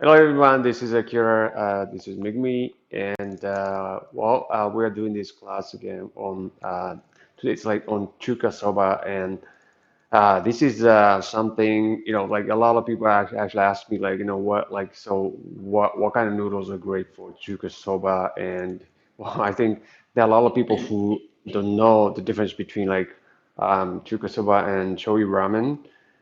Hello everyone, this is Akira. This is Migmi, and we are doing this class again on today. It's like on Chuka Soba, and this is something like a lot of people actually ask me like what kind of noodles are great for Chuka Soba, and well, I think there are a lot of people who don't know the difference between like Chuka Soba and Shoyu Ramen.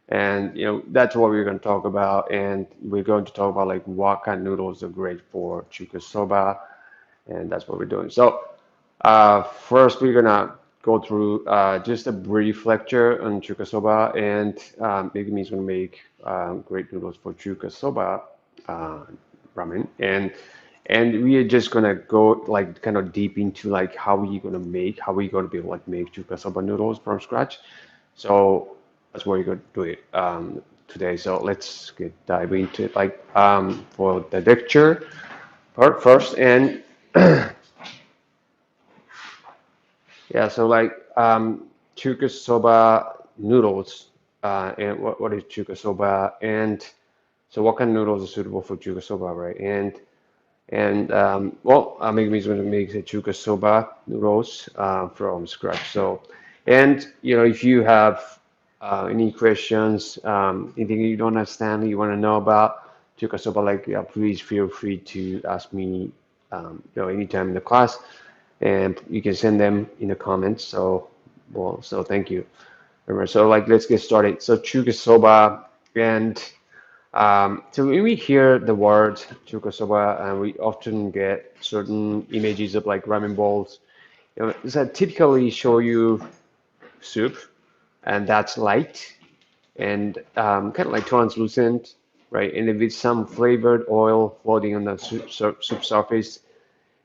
And that's what we're going to talk about, and we're going to talk about like what kind of noodles are great for Chuka Soba, and that's what we're doing. So first, we're gonna go through just a brief lecture on Chuka Soba, and Megumi is gonna make great noodles for Chuka Soba uh, ramen, and we are just gonna go like kind of deep into like how we gonna be like make Chuka Soba noodles from scratch. So that's what we're gonna do it today. So let's get dive into it. Like for the lecture part first, and yeah, so like Chuka Soba noodles, and what is Chuka Soba, and so what kind of noodles are suitable for Chuka Soba, right? And Megumi is going to make the Chuka Soba noodles from scratch. So, and if you have any questions, anything you don't understand, you want to know about Chuka Soba, like please feel free to ask me, anytime in the class, and you can send them in the comments. So, well, so thank you. Remember, so like let's get started. So Chuka Soba, and so when we hear the word Chuka Soba, we often get certain images of like ramen bowls. That typically show you soup, and that's light and kind of like translucent, right? And with some flavored oil floating on the soup surface.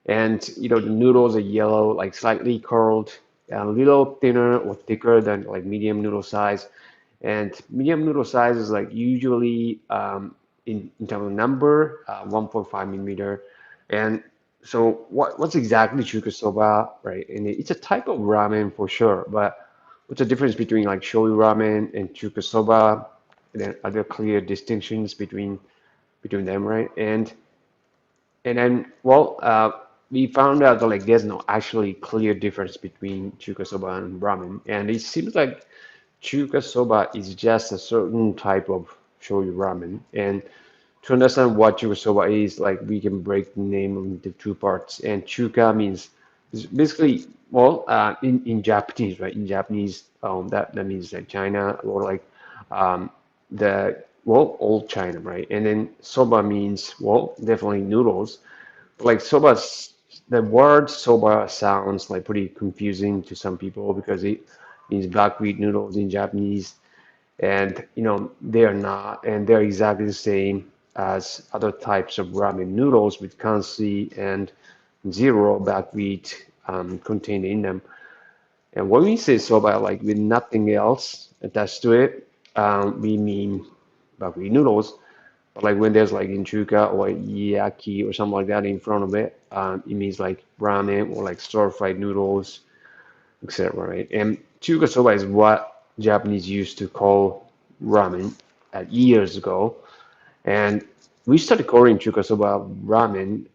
And the noodles are yellow, like slightly curled, a little thinner or thicker than like medium noodle size. And medium noodle size is like usually in terms of number, 1.5 millimeter. And so what's exactly Chuka Soba, right? And it's a type of ramen for sure, but what's the difference between like shoyu ramen and Chuka Soba? And then are there clear distinctions between them, right? And then we found out that like there's no actually clear difference between Chuka Soba and ramen, and it seems like Chuka Soba is just a certain type of shoyu ramen. And to understand what Chuka Soba is, like we can break the name into two parts. And Chuka means it's basically in Japanese, right? In Japanese, that means like China or like um, the old China, right? And then soba means definitely noodles. But like the word soba sounds like pretty confusing to some people because it means buckwheat noodles in Japanese, and they are not, and they're exactly the same as other types of ramen noodles with Kansui and zero buckwheat contained in them. And when we say soba, like with nothing else attached to it, we mean buckwheat noodles. But like when there's like inchuka or yaki or something like that in front of it, it means like ramen or like stir-fried noodles, etc. Right? And chuka soba is what Japanese used to call ramen years ago. And we started calling chuka soba ramen,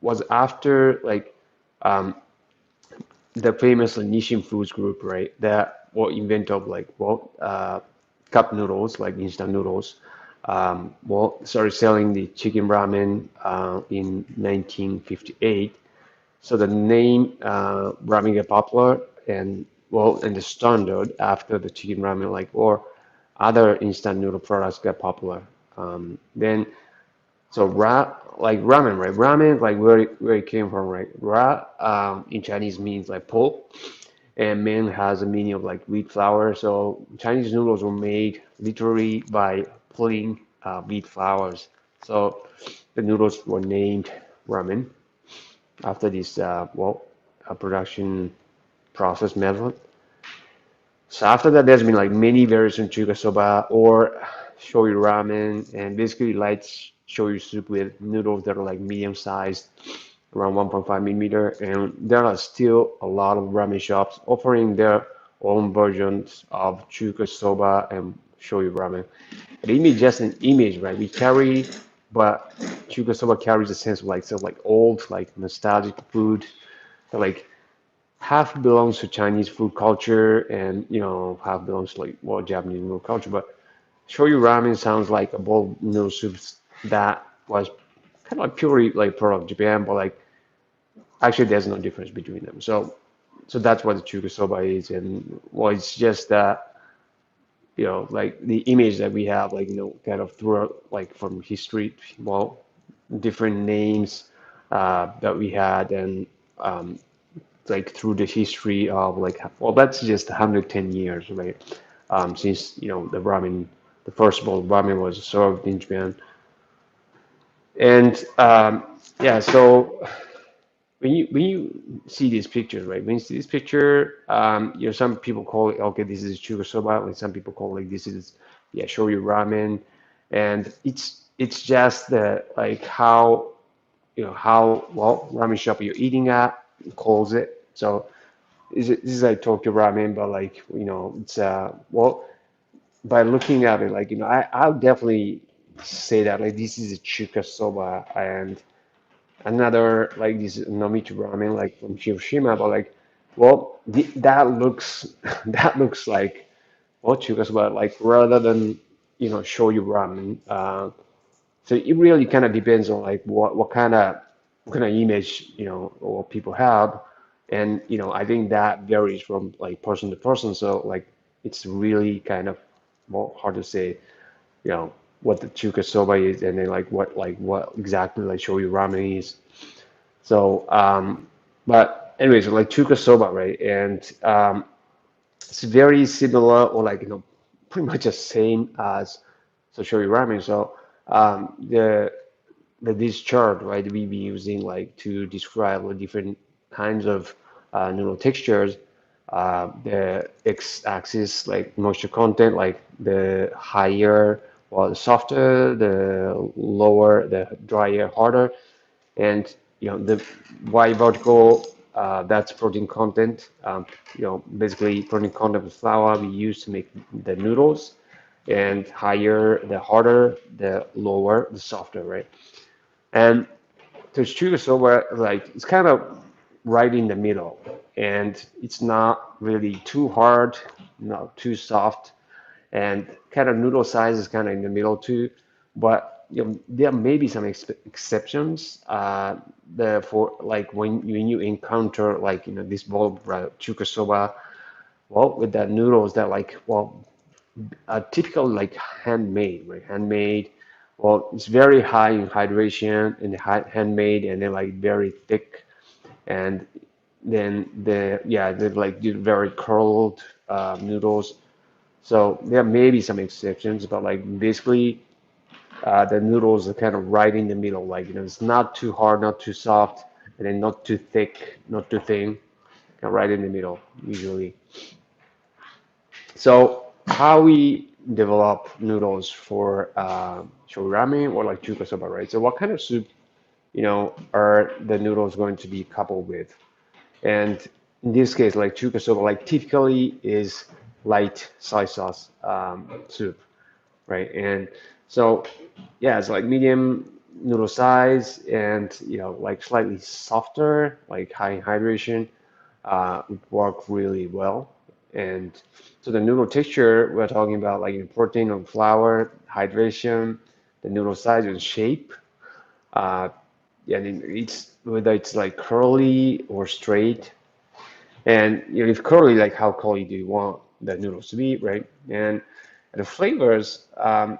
was after like um, the famous Nishin Foods group, right? That were inventor of like cup noodles, like instant noodles. Started selling the chicken ramen in 1958. So the name ramen got popular, and the standard after the chicken ramen, like or other instant noodle products got popular. Then so like ramen, right? Ramen, like where it came from, right? Ra in Chinese means like pulp, and men has a meaning of like wheat flour. So Chinese noodles were made literally by pulling wheat flours. So the noodles were named ramen after this production process method. So after that, there's been like many variations of chuka soba or shoyu ramen, and basically light shoyu soup with noodles that are like medium sized, around 1.5 millimeter. And there are still a lot of ramen shops offering their own versions of chuka soba and shoyu ramen. The image just an image, right? We carry, but Chuka Soba carries a sense of like sort of like old, like nostalgic food that like half belongs to Chinese food culture and half belongs to like well Japanese noodle culture. But shoyu ramen sounds like a bowl of noodle soups that was kind of like purely like part of Japan, but like actually there's no difference between them. So that's what the Chuka Soba is, and well, it's just that like the image that we have, like kind of throughout, like from history, well, different names that we had, and um, like through the history of like, well, that's just 110 years, right? Since the ramen, the first bowl of ramen was served in Japan, and yeah, so when you see these pictures, right? When you see this picture, some people call it okay, this is Chuka Soba, and some people call it this is yeah shoyu ramen, and it's just the like how how well ramen shop you're eating at calls it. So this is like Tokyo ramen, but like it's well by looking at it, like I'll definitely say that like this is a Chuka Soba, and another like this Nomichi ramen like from Hiroshima, but like, well, that looks that looks like Chukas, but like rather than shoyu ramen. So it really kind of depends on like what kind of image or people have, and I think that varies from like person to person. So like it's really kind of more hard to say you know what the chuka soba is, and then like what exactly like shoyu ramen is. So, but anyways, like Chuka Soba, right? And it's very similar, or like pretty much the same as Shoyu Ramen. So, this chart, right? We be using like to describe the different kinds of noodle textures. The x-axis, like moisture content, like the higher, well, the softer, the lower, the drier, harder, and the Y vertical, that's protein content. Basically protein content of flour we use to make the noodles, and higher the harder, the lower the softer, right? And to choose soba, like it's kind of right in the middle, and it's not really too hard, not too soft, and kind of noodle size is kind of in the middle too. But there may be some exceptions. For like when you encounter like this bowl of chuka soba, well, with that noodles that like well typical like handmade, right? Handmade. Well, it's very high in hydration and handmade, and then like very thick, and then they're like very curled noodles. So there may be some exceptions, but like basically, the noodles are kind of right in the middle. Like it's not too hard, not too soft, and then not too thick, not too thin. Kind of right in the middle usually. So how we develop noodles for shoyu ramen or like chuka soba, right? So what kind of soup, are the noodles going to be coupled with? And in this case, like chuka soba, like typically is light soy sauce soup, right? And so, yeah, it's like medium noodle size, and like slightly softer, like high in hydration, would work really well. And so the noodle texture, we're talking about like protein on flour, hydration, the noodle size and shape. Uh, yeah, and it's whether it's like curly or straight, and if curly, like how curly do you want the noodles to be, right? And the flavors, some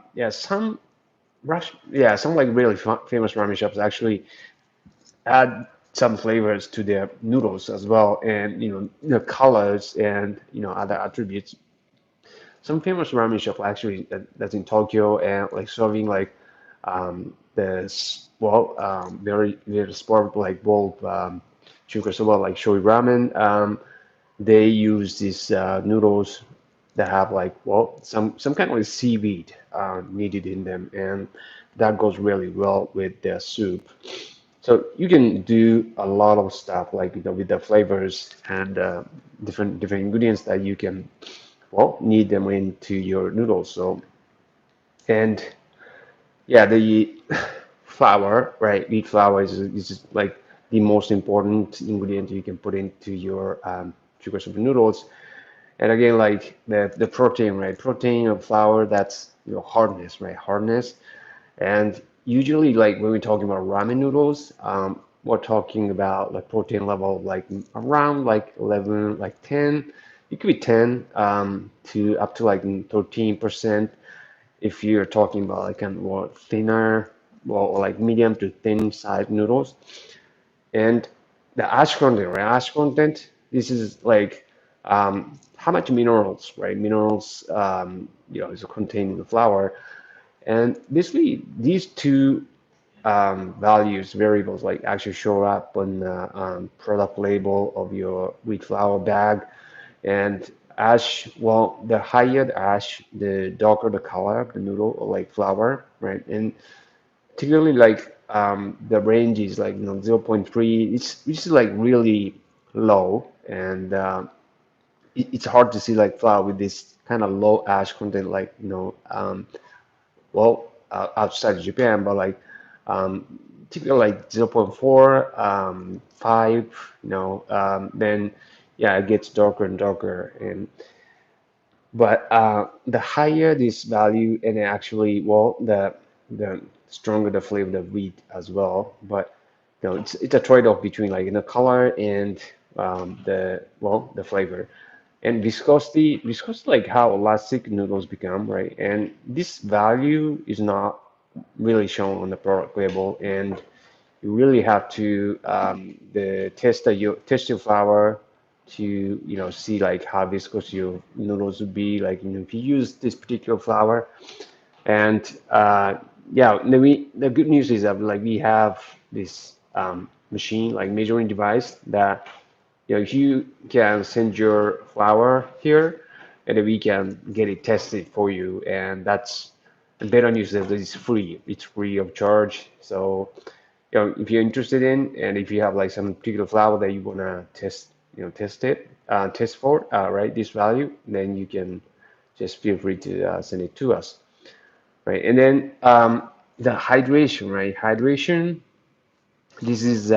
like really famous ramen shops actually add some flavors to their noodles as well, and the colors and other attributes. Some famous ramen shop actually that's in Tokyo and like serving like very very sport like bowl chuka soba like shoyu ramen. They use these noodles that have like some kind of like seaweed needed in them, and that goes really well with the soup. So you can do a lot of stuff like with the flavors and different ingredients that you can well, knead them into your noodles. So, and yeah, the flour, right? Wheat flour is like the most important ingredient you can put into your sugar super noodles. And again, like the protein, right? Protein of flour, that's hardness, right? Hardness. And usually, like when we're talking about ramen noodles, we're talking about like protein level like around like 11, like 10. It could be 10 to up to like 13% if you're talking about like kind of more thinner, well, or like medium to thin side noodles. And the ash content, right? Ash content, this is like how much minerals, right? Minerals, is contained in the flour. And basically, these two values, variables, like actually show up on the product label of your wheat flour bag. And ash, well, the higher the ash, the darker the color of the noodle or like flour, right? And typically, like the range is like zero point 0.3. It's like really low, and it's hard to see like flour with this kind of low ash content, like well, outside of Japan, but like um, typically like zero point 0.4, 5, then yeah, it gets darker and darker. And but the higher this value, and actually, well, the stronger the flavor of the wheat as well. But it's a trade-off between like color and the flavor. And viscosity, like how elastic noodles become, right? And this value is not really shown on the product label, and you really have to the test your flour to see like how viscous your noodles would be, like if you use this particular flour. And yeah, the good news is that like we have this machine, like measuring device, that if you can send your flour here, and then we can get it tested for you. And that's the better news is that it's free. It's free of charge. So if you're interested in, and if you have like some particular flour that you wanna test, test for, right, this value, then you can just feel free to send it to us, right? And then the hydration, right? Hydration, this is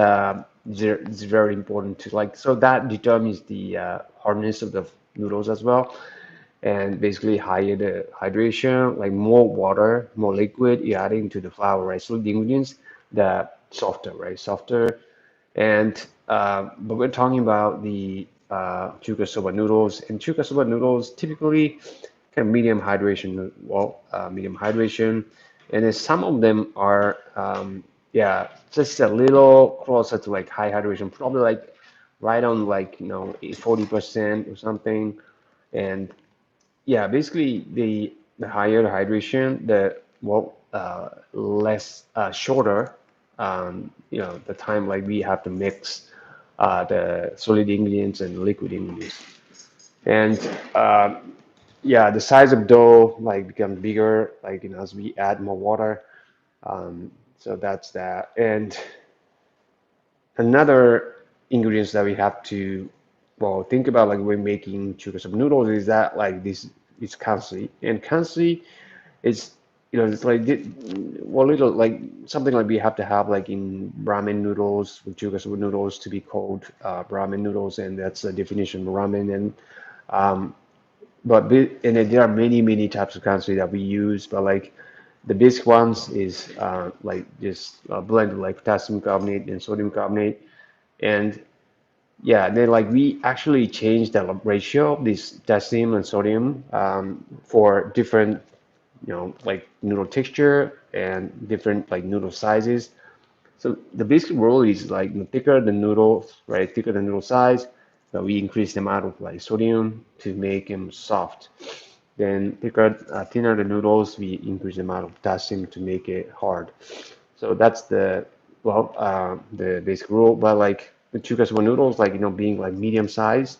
very important to like, so that determines the hardness of the noodles as well. And basically higher the hydration, like more water, more liquid you add into the flour, right? So the ingredients, the softer, right? Softer. And but we're talking about the Chuka Soba noodles, and Chuka Soba noodles typically kind of medium hydration, medium hydration, and then some of them are yeah, just a little closer to like high hydration, probably like right on like 40% or something. And yeah, basically the higher the hydration, the less shorter the time like we have to mix the solid ingredients and liquid ingredients. And yeah, the size of dough like becomes bigger, like as we add more water. So that's that. And another ingredients that we have to think about, like when making chuka soup noodles, is that like this is kansui. And kansui is it's like little like something like we have to have like in ramen noodles, with chuka soup noodles, to be called ramen noodles, and that's the definition of ramen. And um, and then there are many types of kansui that we use, but like the basic ones is like just blend like potassium carbonate and sodium carbonate. And yeah, then like we actually changed the ratio of this potassium and sodium for different, like noodle texture and different like noodle sizes. So the basic rule is like the thicker the noodles, right? Thicker the noodle size, we increase the amount of like sodium to make them soft. Then thinner the noodles, we increase the amount of potassium to make it hard. So that's the basic rule. But like the Chuka Soba noodles, like being like medium sized,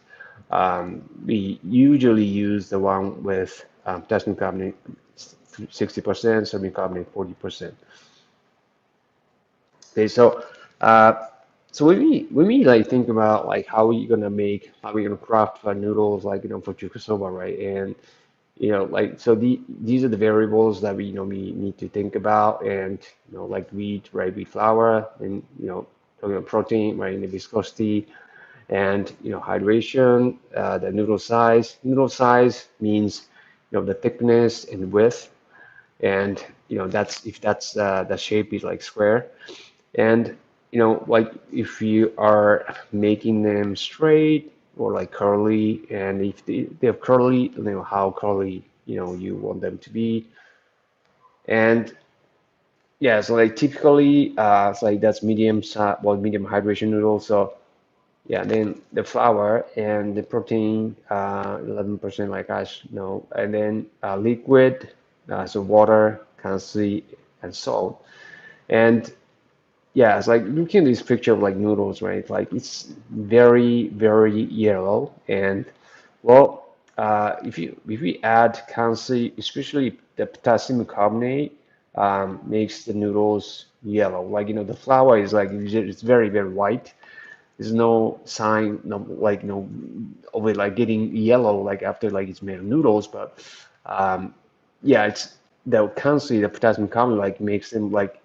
we usually use the one with potassium carbonate 60%, sodium carbonate 40%. Okay, so uh, So when we like think about like how we gonna craft our noodles like for Chuka Soba, right? And like so these are the variables that we need to think about, and like wheat, right? Wheat flour, and talking about protein, right? And the viscosity, and hydration, the noodle size. Noodle size means the thickness and width, and that's if that's the shape is like square. And like if you are making them straight or like curly, and if they're curly, how curly you want them to be. And yeah, so like typically it's like that's medium size, well, medium hydration noodles. So yeah, then the flour and the protein, 11%, like I know, and then liquid, so water, Kansui, and salt. And yeah, it's like looking at this picture of like noodles, right? Like it's very, very yellow. And well, if we add Kansui, especially the potassium carbonate, makes the noodles yellow. Like the flour is like it's very, very white. There's no sign, no like no of it like getting yellow like after like it's made of noodles, but um, yeah, it's the Kansui, the potassium carbonate like makes them like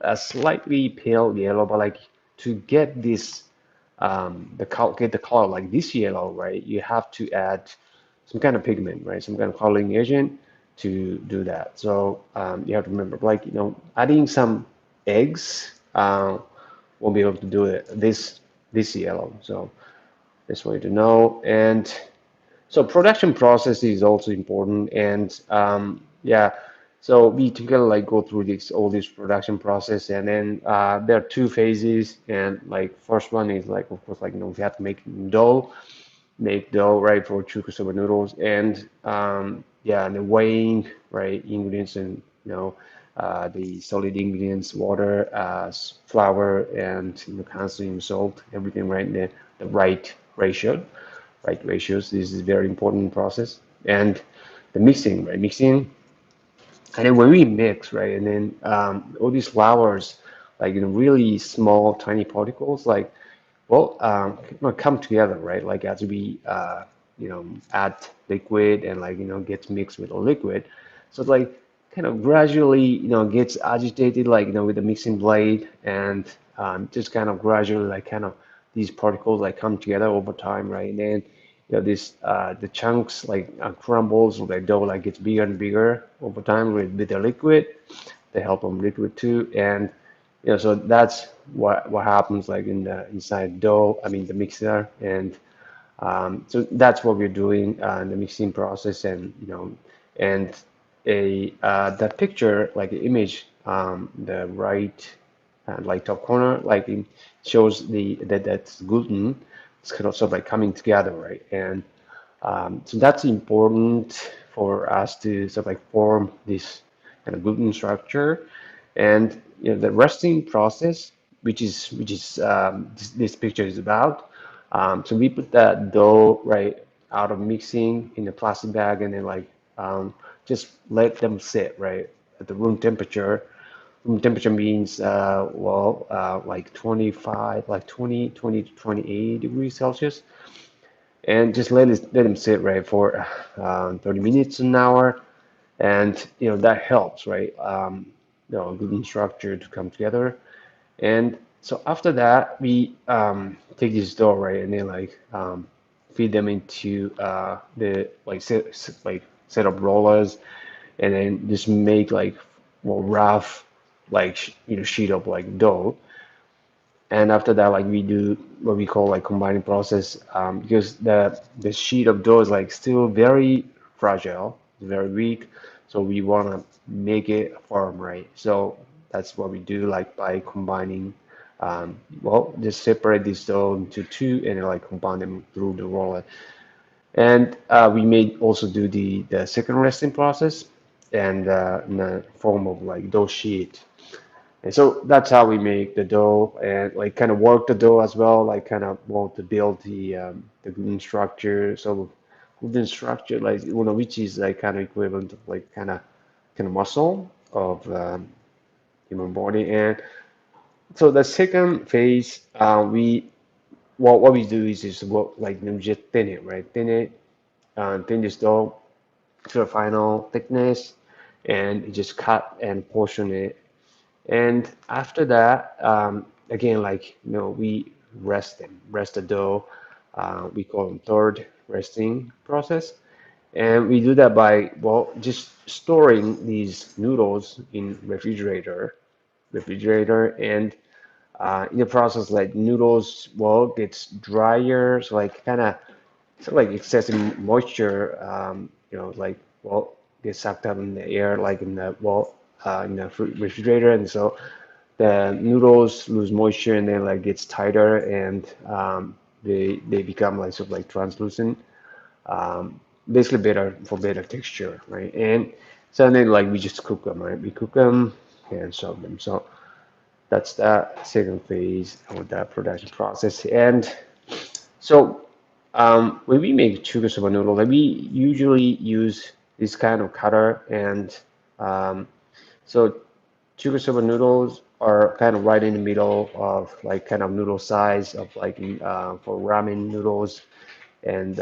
a slightly pale yellow, but like to get this get the color like this yellow, right? You have to add some kind of pigment, right? Some kind of coloring agent to do that. So you have to remember, like adding some eggs. Won't be able to do it this yellow. So that's way to know. And so production process is also important. And yeah, so we together like go through this all this production process, and then there are two phases. And like first one is like of course like we have to make dough, right, for Chuka Soba noodles. And yeah, and the weighing, right, ingredients, and the solid ingredients, water, flour, and constant salt, everything right in the right ratios. This is a very important process. And the mixing, right, mixing. And then when we mix, right, and then all these flours, like really small, tiny particles, like come together, right? Like as we add liquid, and like gets mixed with a liquid, so it's like kind of gradually gets agitated, like with the mixing blade, and just kind of gradually like kind of these particles like come together over time, right? And then this the chunks like crumbles, or the dough like gets bigger and bigger over time with the liquid. They help them liquid too. And so that's what happens like in the inside dough, I mean the mixer. And so that's what we're doing in the mixing process. And and a that picture, like the image, the right like top corner, like it shows that's gluten. It's kind of sort of like coming together, right? And so that's important for us to sort of like form this kind of gluten structure. And the resting process, which is this picture is about. So we put that dough right out of mixing in a plastic bag, and then like just let them sit right at the room temperature. Room temperature means like 25, like 20 to 28 degrees Celsius. And just let them sit right for 30 minutes, an hour. And that helps, right? Gluten structure to come together. And so after that, we take this dough, right, and then like feed them into the like set of rollers, and then just make like more rough like sheet of like dough. And after that, like we do what we call like combining process, because the sheet of dough is like still very fragile, very weak. So we want to make it firm, right? So that's what we do, like by combining. Just separate this dough into two, and then like combine them through the roller. And we may also do the second resting process, and in the form of like dough sheet. And so that's how we make the dough, and like kind of work the dough as well, like kind of want to build the gluten structure. So gluten structure, like which is like kind of equivalent of like kind of muscle of human body. And So the second phase, we what we do is just what like just thin it, right? Thin this dough to the final thickness, and you just cut and portion it. And after that, again, like we rest the dough. We call them third resting process, and we do that by well, just storing these noodles in refrigerator, and in the process, like noodles, well, gets drier, so like kind of so like excessive moisture, like well, gets sucked up in the air, like in the well, in the refrigerator, and so the noodles lose moisture and then like gets tighter, and they become like sort of like translucent, basically better for better texture, right? And so then like we just cook them, right? We cook them and serve them. So that's the second phase of the production process. And so when we make Chuka Soba noodle, like we usually use this kind of cutter, and um, so Chuka Soba noodles are kind of right in the middle of like kind of noodle size of like for ramen noodles, and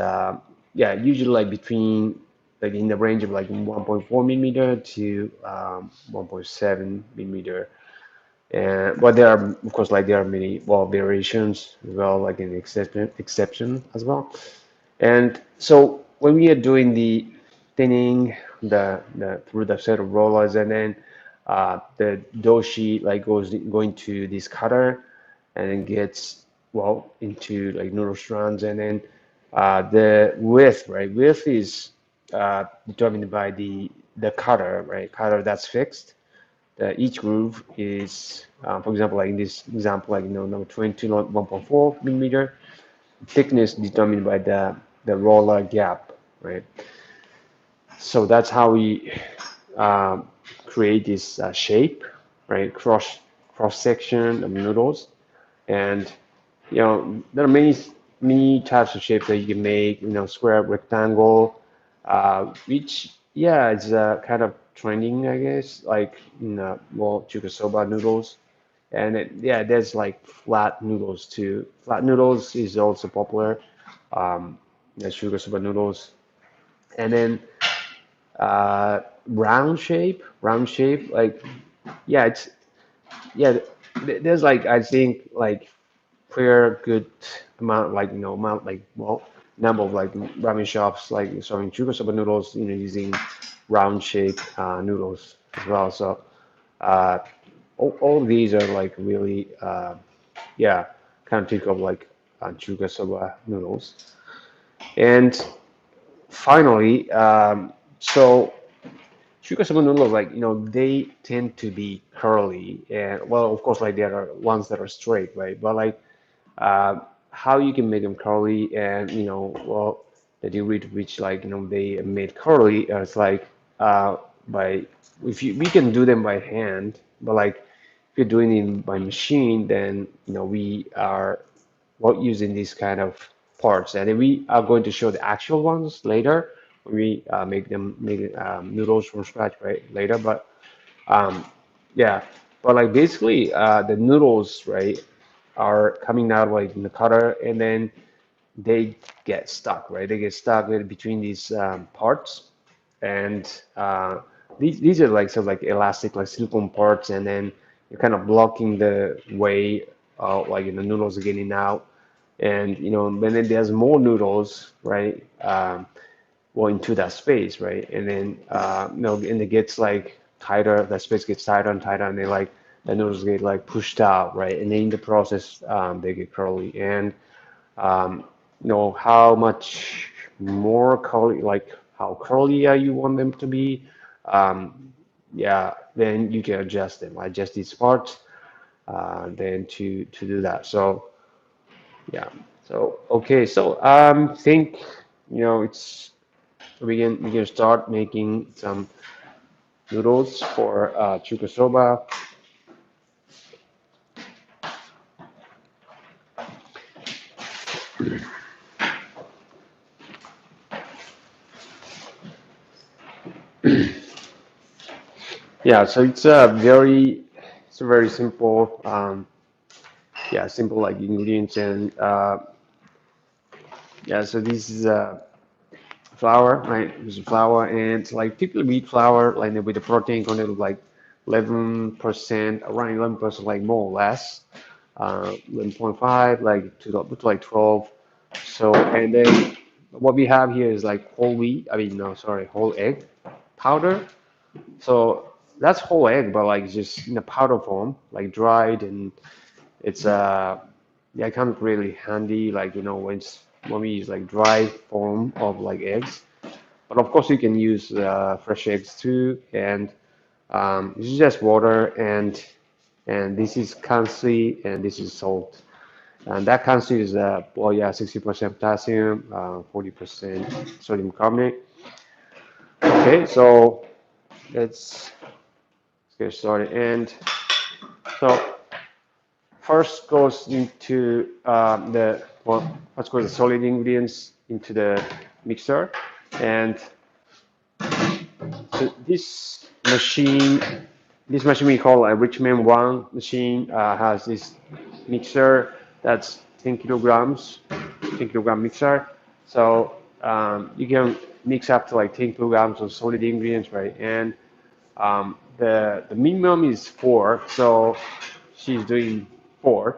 yeah, usually like between like in the range of like 1.4 millimeter to 1.7 millimeter. And but there are of course like there are many well variations as well, like an exception as well. And so when we are doing the thinning, the through the set of rollers, and then the dough sheet like going to this cutter, and then gets well into like noodle strands, and then the width, right? Width is determined by the cutter, right? Cutter that's fixed. Each groove is, for example, like in this example, like number 22, 1.4 millimeter, thickness determined by the roller gap, right? So that's how we um, create this shape, right? Cross section of noodles, and there are many types of shapes that you can make. Square, rectangle, which yeah, it's kind of trending, I guess. Like well, Chuka Soba noodles, and yeah, there's like flat noodles too. Flat noodles is also popular. The Chuka Soba noodles, and then round shape, like yeah, it's yeah. There's like I think like fair good amount like amount like well number of like ramen shops like serving Chuka Soba noodles using round shape noodles as well. So uh, all of these are like really yeah, kind of think of like Chuka Soba noodles. And finally, so Chuka Soba noodles, like they tend to be curly, and well, of course, like there are ones that are straight, right? But like how you can make them curly, and well, the degree to which like they made curly is like by if you we can do them by hand, but like if you're doing it by machine, then we are well using these kind of parts, and then we are going to show the actual ones later when we make noodles from scratch, right, later. But um, yeah, but like basically, the noodles, right, are coming out like in the cutter, and then they get stuck, right? They get stuck between these parts, and these are like sort of like elastic, like silicone parts, and then you're kind of blocking the way, like the noodles are getting out, and then there's more noodles, right? Well into that space, right? And then and it gets like tighter. That space gets tighter and tighter, and they like the noodles get like pushed out, right? And then in the process, they get curly. And um, how much more curly, like how curly you want them to be. Yeah, then you can adjust them, adjust these parts, then to do that. So yeah, so okay, so think it's we can start making some noodles for Chuka Soba. Yeah, so it's a very simple. yeah, simple like ingredients and yeah. So this is flour, right? This is flour, and like people eat flour like with the protein content like 11%, around 11%, like more or less, 11.5, like to like 12. So and then what we have here is like whole wheat. I mean, no, sorry, whole egg powder. So that's whole egg, but like just in a powder form, like dried, and it's yeah, kind of really handy, like when we use like dry form of like eggs. But of course, you can use fresh eggs too, and this is just water, and this is Kansui, and this is salt. And that Kansui is well, yeah, 60% potassium, 40% sodium carbonate. Okay, so let's get started. And so first goes into the well, let's go the solid ingredients into the mixer, and so this machine we call a Richmond One machine has this mixer that's 10 kilograms, 10 kilogram mixer. So you can mix up to like 10 kilograms of solid ingredients, right? And the minimum is four, so she's doing four,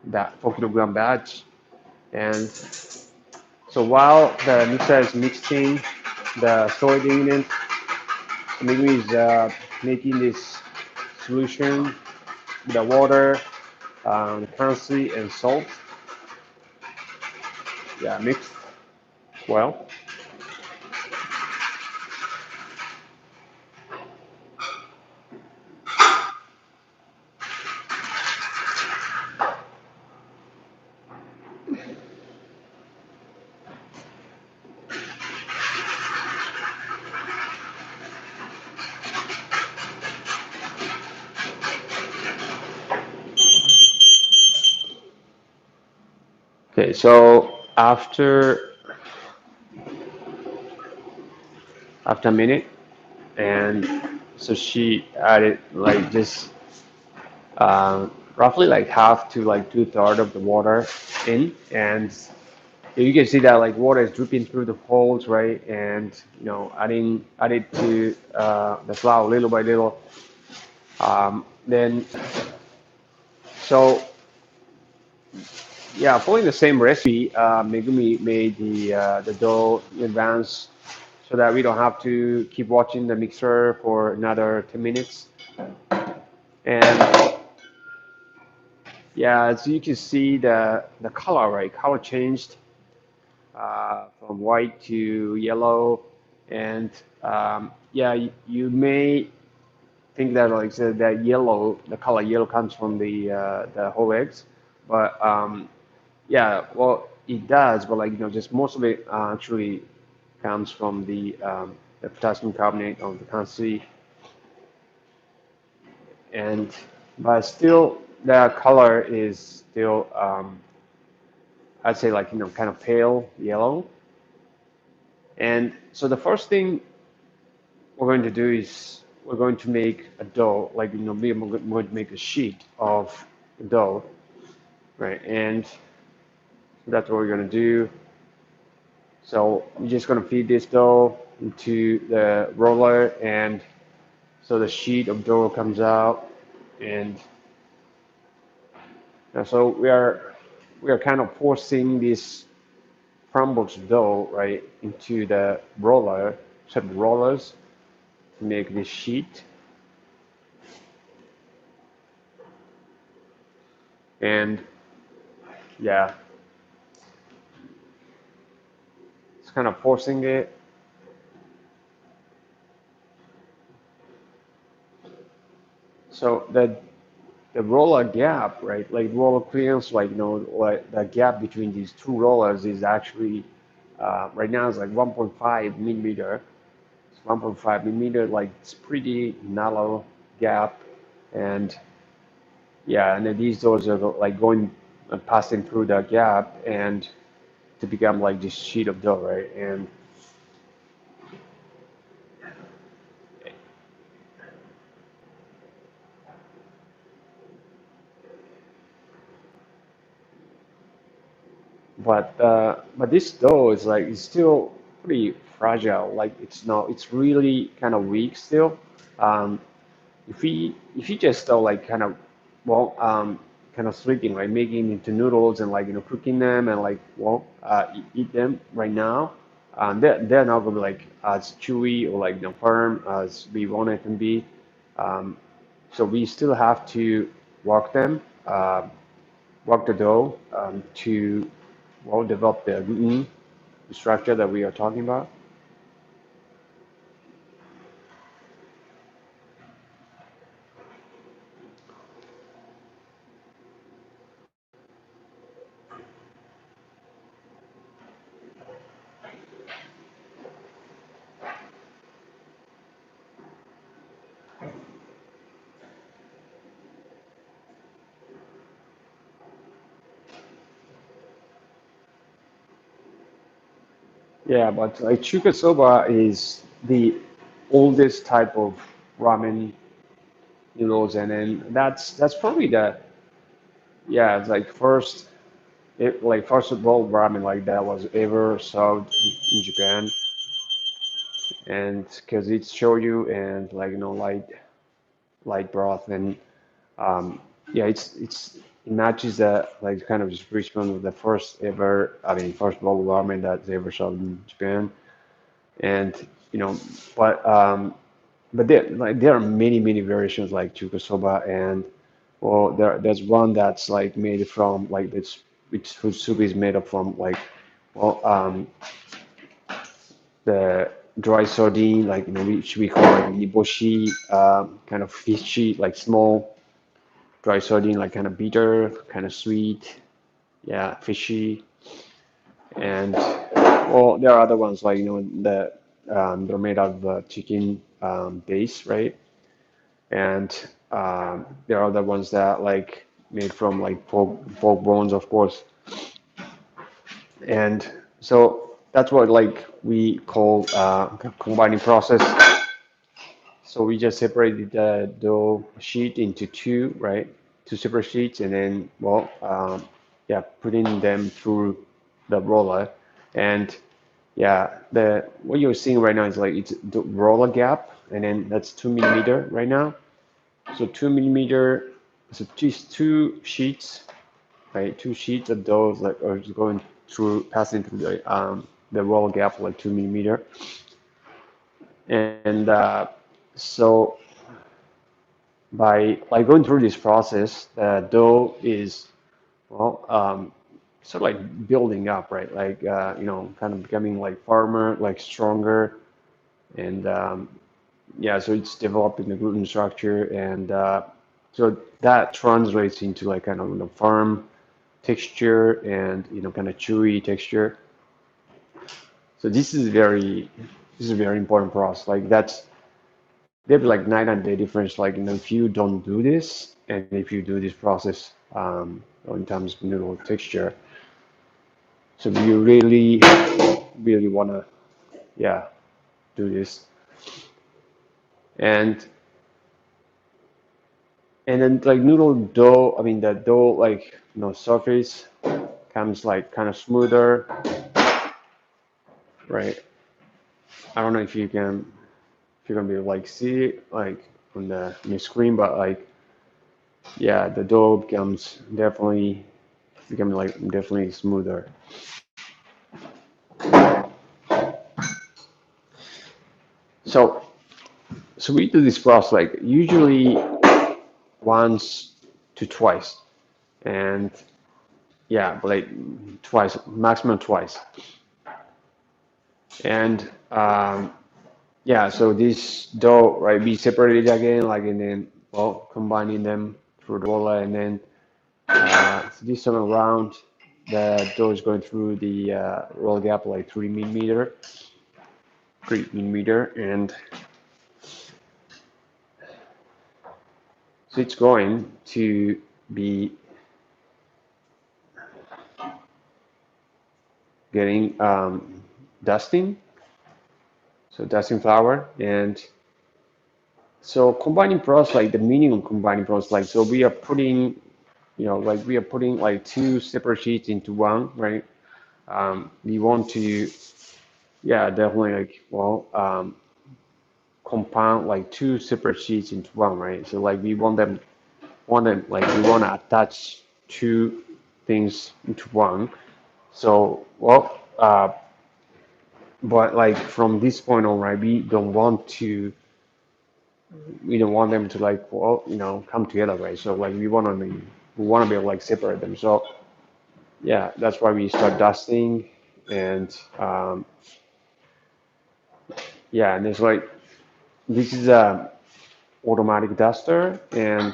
that 4 kilogram batch. And so while the mixer is mixing the solid ingredients, Migui is making this solution with the water, currency, and salt. Yeah, mixed well. Okay, so after a minute, and so she added like just roughly like half to like two-thirds of the water in, and you can see that like water is dripping through the holes, right? And adding to the flour little by little. Then so yeah, following the same recipe, Megumi made the dough in advance so that we don't have to keep watching the mixer for another 10 minutes. And yeah, as you can see, the color, right? Color changed from white to yellow, and yeah, you may think that like that yellow, the color yellow comes from the whole eggs, but yeah, well, it does, but like just most of it actually comes from the potassium carbonate of the Kansui, and but still the color is still I'd say like kind of pale yellow. And so the first thing we're going to do is we're going to make a dough, like we're going to make a sheet of dough, right? And that's what we're going to do. So we're just going to feed this dough into the roller, and so the sheet of dough comes out, and so we are kind of forcing this crumbled dough right into the roller, set of rollers to make this sheet, and yeah, it's kind of forcing it. So the roller gap, right? Like roller clearance, like like the gap between these two rollers is actually right now it's like 1.5 millimeter. It's 1.5 millimeter, like it's pretty narrow gap, and yeah, and then these doors are like going passing through the gap and to become like this sheet of dough, right? And but this dough is like it's still pretty fragile. Like it's really kind of weak still. Um, if we just like kind of well kind of sleeping like making into noodles and like cooking them and like eat them right now, they're not gonna be like as chewy or like firm as we want it to be. Um, so we still have to work them, work the dough to develop the gluten structure that we are talking about. Yeah, but like Chuka Soba is the oldest type of ramen noodles, and then that's probably the yeah, it's like first of all ramen like that was ever served in Japan, and because it's shoyu and like light broth and yeah, it matches the like kind of description of the first ever, I mean, first bowl ramen that's ever served in Japan, and you know, but there are many variations like Chuka Soba, and well, there's one that's like made from like it's which whose soup is made up from like well the dry sardine like which we call like niboshi, kind of fishy like small dry sardine like kind of bitter, kind of sweet, yeah, fishy, and well there are other ones like that they're made out of chicken base, right? And there are other ones that like made from like pork bones, of course. And so that's what like we call combining process. So we just separated the dough sheet into two, right? Two separate sheets, and then yeah, putting them through the roller. And yeah, the what you're seeing right now is like it's the roller gap, and then that's 2 millimeter right now. So 2 millimeter, so just two sheets, right? Two sheets of those like are going through, passing through the roll gap like 2 millimeter, and so by like going through this process, the dough is well sort of like building up, right? Like kind of becoming like firmer, like stronger, and yeah, so it's developing the gluten structure, and so that translates into like kind of firm texture and kind of chewy texture. So this is a very important process. Like that's there's like night and day difference. Like if you don't do this and if you do this process in terms of noodle texture, so you really wanna yeah do this and and then like noodle dough. I mean the dough like surface comes like kind of smoother, right? I don't know if you can if you're gonna be like see it like on the screen, but like yeah, the dough becomes definitely becoming like definitely smoother. So so we do this process like usually once to twice, and yeah, but like twice, maximum twice, and yeah, so this dough, right, we separated again, like, and then, well, combining them through the roller, and then so this time around, the dough is going through the roll gap like 3 millimeter, 3 millimeter, and so it's going to be getting dusting, so dusting flour, and so combining process, like the meaning of combining process, like so we are putting like we are putting like two separate sheets into one, right? We want to, yeah, definitely like, well, compound like two separate sheets into one, right? So like we want them like we want to attach two things into one. So, well, but like from this point on, right, we don't want them to like, well, come together, right? So like we want to be able to like separate them. So yeah, that's why we start dusting, and yeah, and it's like this is a automatic duster, and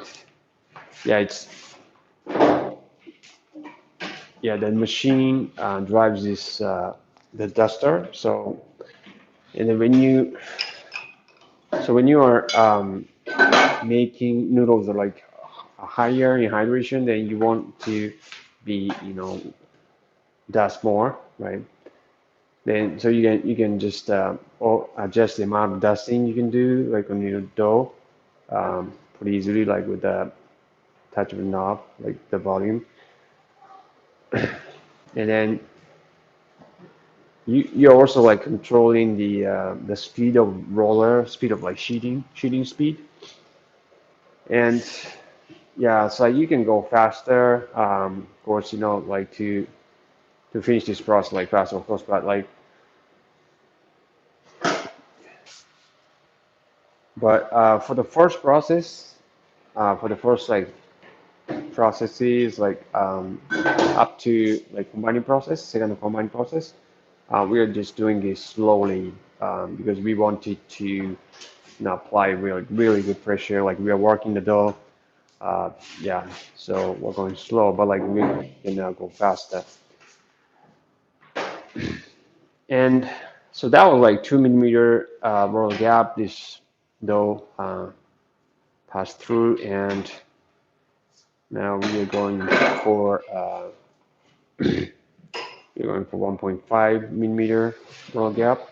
yeah, it's yeah, the machine drives this the duster. So and then when you are making noodles that are like higher in hydration, then you want to be dust more, right? Then so you can just adjust the amount of dusting you can do like on your dough pretty easily, like with the touch of a knob, like the volume. And then you're also like controlling the speed of roller, speed of like sheeting speed. And yeah, so you can go faster. Of course, like to finish this process like faster, of course, but like for the first process, for the first like processes like up to like combining process, second combining process, we are just doing this slowly because we wanted to apply really good pressure. Like we are working the dough. Yeah, so we're going slow, but like we can go faster. And so that was like 2 millimeter roll gap. This dough passed through, and now we are going for 1.5 millimeter roll gap.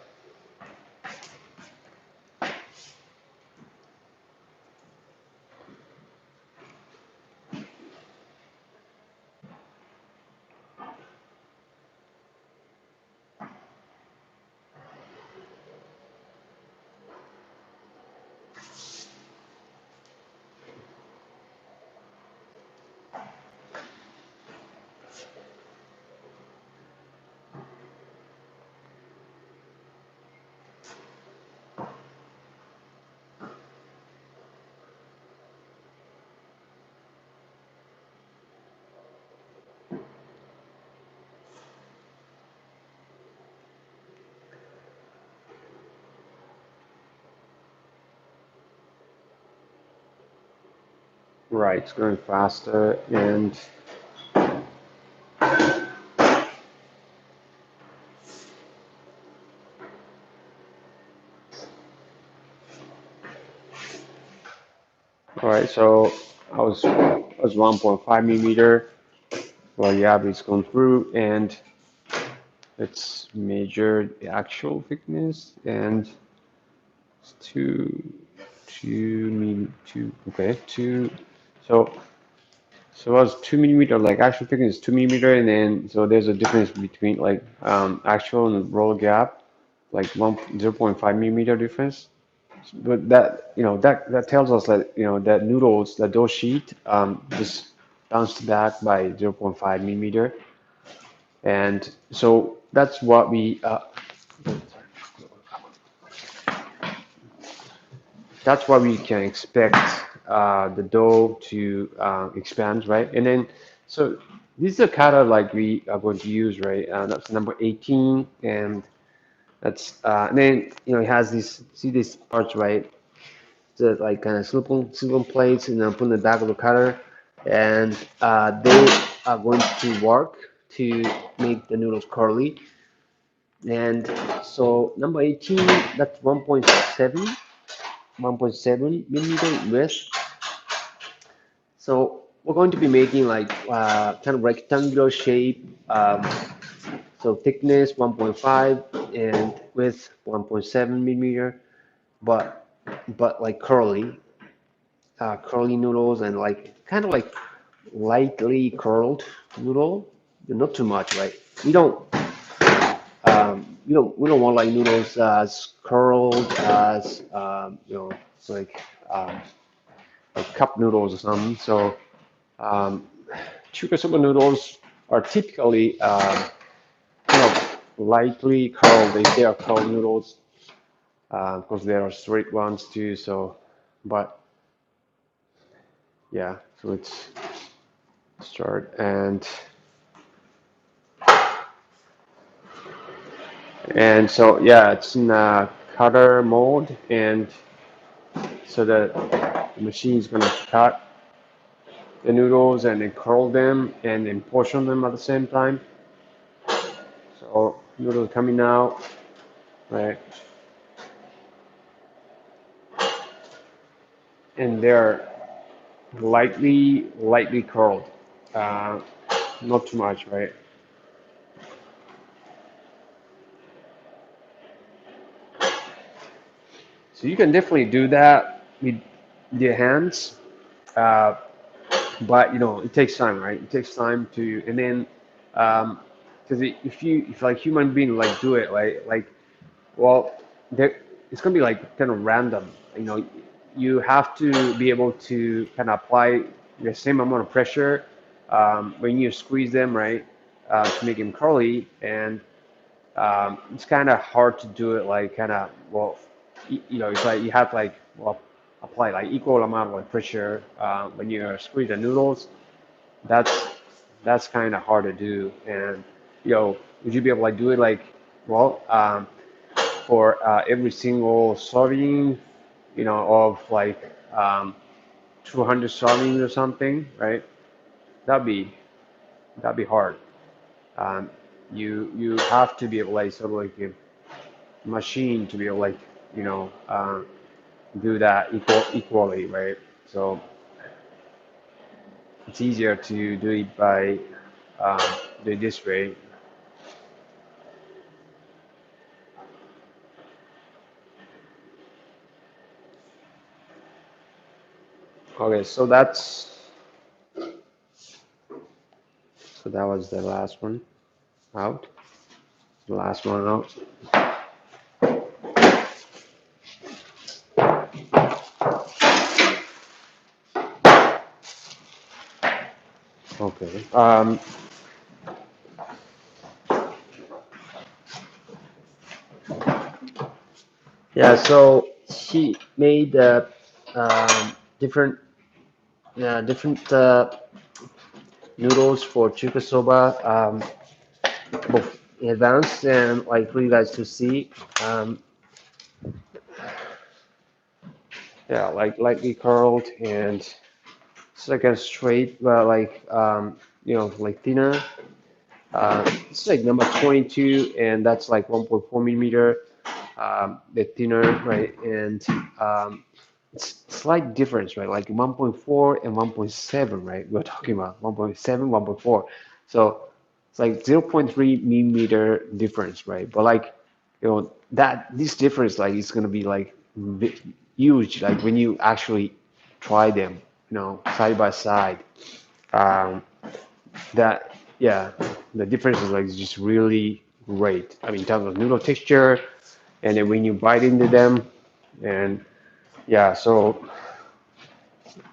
Right, it's going faster, and all right. So I was 1.5 millimeter. Well, yeah, it's gone through, and let's measure the actual thickness, and it's two. Okay, two. So so it was 2 millimeter, like actual thickness is 2 millimeter, and then so there's a difference between like actual and roll gap, like 0.5 millimeter difference. But that tells us that that noodles, that dough sheet just bounced back by 0.5 millimeter, and so that's what we can expect the dough to expand, right? And then so this is the cutter like we are going to use, right? That's number 18, and and then it has this, see these parts, right? The like kind of silicone plates, and then put in the back of the cutter, and they are going to work to make the noodles curly. And so number 18, that's 1.7 millimeter width. So we're going to be making like kind of rectangular shape. So thickness 1.5 and width 1.7 millimeter, but like curly noodles, and like kind of like lightly curled noodle, not too much, right? We don't. we don't want like noodles as curled as like um, like cup noodles or something. So um, Chuka Soba noodles are typically kind of lightly curled if they are curled noodles. Of course, there are straight ones too. So, but yeah, so let's start and so yeah, it's in a cutter mode, and so the machine is gonna cut the noodles and then curl them and then portion them at the same time. So noodles coming out, right, and they're lightly curled, uh, not too much, right? So you can definitely do that with your hands, uh, but it takes time, right? It takes time to, and then because if like human being like do it, like well, there it's gonna be like kind of random. You have to be able to kind of apply the same amount of pressure when you squeeze them, right, to make them curly, and it's kind of hard to do it like kind of it's like you have like apply like equal amount of like pressure when you squeeze the noodles. That's kind of hard to do, and would you be able to like do it like well for every single serving, of like 200 servings or something, right? That'd be hard. Um, you have to be able like sort of like give machine to be able like do that equally, right? So it's easier to do it by um, do it this way. Okay, so that was the last one out. The last one out. Okay. Yeah. So she made different different noodles for Chuka Soba, both in advance and like for you guys to see. Um, yeah, like lightly curled and it's like a straight, but like like thinner. It's like number 22, and that's like 1.4 millimeter. The thinner, right? And it's slight difference, right? Like 1.4 and 1.7, right? We're talking about 1.7, 1.4. So it's like zero point 0.3 millimeter difference, right? But like, that this difference, like, is gonna be like huge, like when you actually try them, side by side. Um, that yeah, the difference is like just really great. I mean, in terms of noodle texture, and then when you bite into them, and yeah, so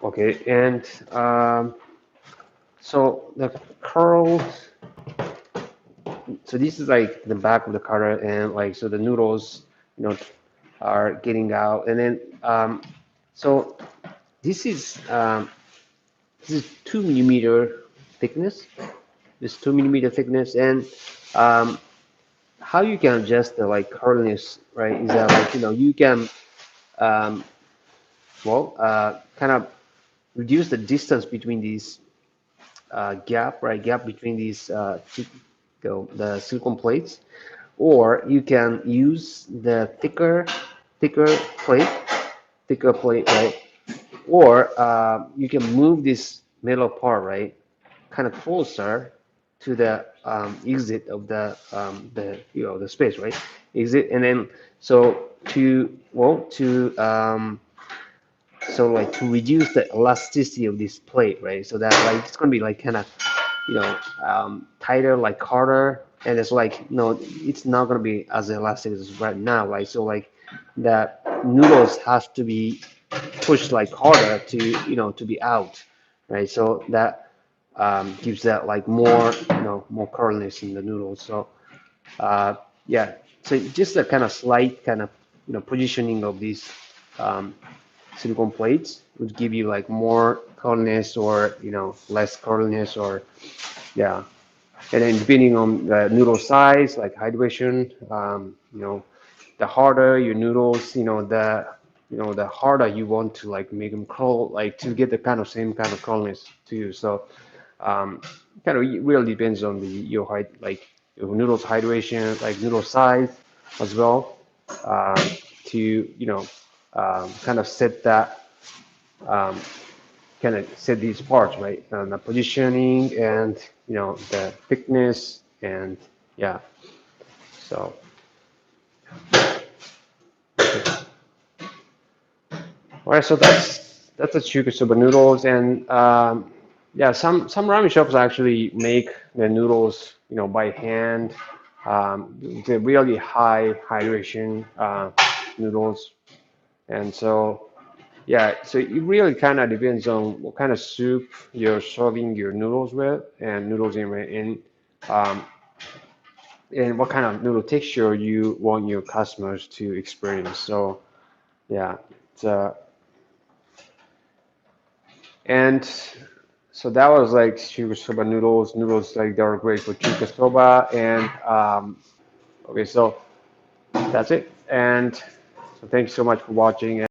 okay, and so the curl, so this is like the back of the cutter, and like so the noodles, you know, are getting out, and then so this is um, this is 2 millimeter thickness. This 2 millimeter thickness, and um, how you can adjust the like hardness, right? Is that like you can um, kind of reduce the distance between these gap, right? Gap between these the silicone plates, or you can use the thicker plate, right? Or you can move this middle part, right, kind of closer to the exit of the space, right? Exit, and then so like to reduce the elasticity of this plate, right? So that like it's gonna be like kind of tighter, like harder, and it's like no, it's not gonna be as elastic as right now, right? So like the noodles have to be pushed like harder to to be out, right? So that gives that like more more curliness in the noodles. So uh, yeah, so just a kind of slight kind of positioning of these um, silicone plates would give you like more curliness or less curliness or yeah. And then depending on the noodle size, like hydration, the harder your noodles, the harder you want to like make them curl, like to get the kind of same kind of curliness too. So um, kind of really depends on the your height, like your noodles hydration, like noodle size as well, um, to kind of set that um, kind of set these parts right, the positioning and the thickness and yeah. So all right, so that's the Chuka Soba noodles, and yeah, some ramen shops actually make the noodles, by hand. The really high hydration noodles, and so yeah, so it really kind of depends on what kind of soup you're serving your noodles with, and noodles um, and what kind of noodle texture you want your customers to experience. So yeah, it's and so that was like Chuka Soba noodles. Noodles like they are great for Chuka Soba. And okay, so that's it. And so thanks so much for watching.